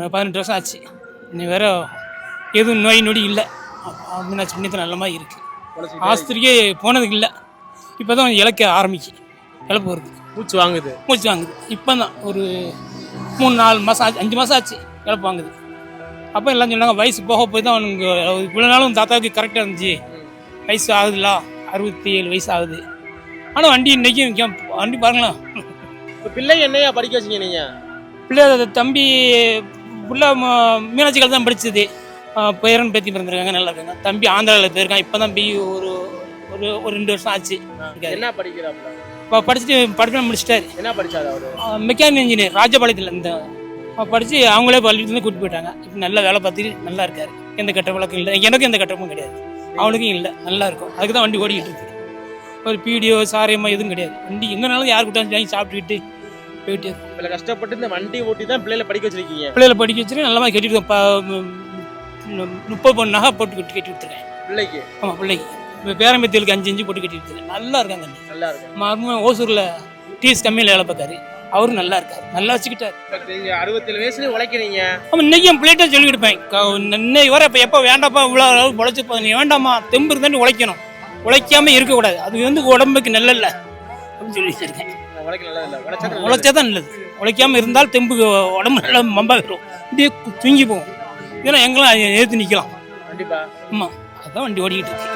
18 வருஷம் ஆச்சு. இன்னி வேற எதுவும் நோய் நொடி இல்லை. மீனாட்சி புண்ணியத்தில் நல்ல மாதிரி இருக்குது. ஆஸ்பத்திரிக்கே போனதுக்கு இல்லை. இப்போ தான் இழக்க ஆரம்பிக்கு. இழப்பு வருது, மூச்சு வாங்குது. இப்போ தான் ஒரு 3-4 மாதம் ஆச்சு, 5 மாதம் ஆச்சு இழப்பு வாங்குது. அப்போ எல்லாம் சொன்னாங்க வயசு போக போய் தான் அவனுக்கு இவ்வளோ நாளும் தாத்தாவுக்கு கரெக்டாக இருந்துச்சு. வயசு ஆகுதுல, 67 வயசு ஆகுது. ஆனால் வண்டி இன்றைக்கும் வண்டி பாருங்களேன். இப்போ பிள்ளை என்னையா படிக்க வச்சிங்க நீங்கள்? பிள்ளை தம்பி பிள்ளை மீனாட்சி கால் தான் படித்தது. பேரன் பேத்தி பிறந்திருக்காங்க, நல்லா இருக்காங்க. தம்பி ஆந்திராவில் போயிருக்கான். இப்போ தான் ஒரு ஒரு 2 வருஷம் ஆச்சு. என்ன படிக்கிறாப்ல? இப்போ படிச்சுட்டு படிப்பு முடிச்சிட்டாரு. என்ன படிச்சாரு அவர்? Mechanic engineer ராஜபாளையத்தில். இந்த படித்து அவங்களே பள்ளியிலேருந்து கூப்பிட்டு போயிட்டாங்க. இப்போ நல்லா வேலை பார்த்துட்டு நல்லா இருக்காரு. எந்த கட்ட வழக்கம் இல்லை, எனக்கும் எந்த கட்டமும் கிடையாது, அவனுக்கும் இல்லை. நல்லா இருக்கும். அதுக்கு தான் வண்டி ஓடிக்கிட்டு இருக்கு. ஒரு பீடியோ சாரியமாக எதுவும் கிடையாது. வண்டி எங்கேனாலும் யார் கூட்டாலும் வாங்கி சாப்பிட்டுக்கிட்டு போயிட்டு இருக்கும். இவ்வளோ கஷ்டப்பட்டு இந்த வண்டி ஓட்டி தான் பிள்ளைகளை படிக்க வச்சிருக்கீங்க. பிள்ளைகளை படிக்க வச்சுட்டு நல்லா கட்டிட்டு 30 பொண்ணு நகை போட்டு கட்டி கொடுத்துருக்கேன் பிள்ளைக்கு. ஆமாம், பிள்ளைக்கு. இப்போ பேரம்பத்தியலுக்கு 5 போட்டு கட்டி கொடுத்துருக்கேன். நல்லா இருக்காங்க. நல்லா இருக்கு. மறுபடியும் ஓசூரில் டிஎஸ் கம்பெனியில் வேலை பார்க்காரு. அவரும் நல்லா இருக்காரு, நல்லா வச்சுக்கிட்டாரு. 67 வயசுல உழைக்கிறீங்க. ஆமாம், இன்னைக்கு என் பிள்ளைகிட்ட சொல்லி கொடுப்பேன். இன்னைக்கு வர இப்போ எப்போ வேண்டாப்பா இவ்வளோ அளவு உழைச்சி நீ வேண்டாமா, தெம்பு இருந்தாண்டு உழைக்கணும், உழைக்காம இருக்கக்கூடாது. அது உடம்புக்கு நல்ல அப்படின்னு சொல்லி வச்சிருக்கேன். உழைச்சா தான் நல்லது. உழைக்காம இருந்தால் தெம்பு உடம்பு நல்லா மம்பாயிரும், இப்படியே தூங்கி போகும். இதெல்லாம் எங்கெல்லாம் ஏற்று நிற்கலாம். கண்டிப்பா. ஆமாம், அதுதான் வண்டி ஓடிக்கிட்டு இருக்கு.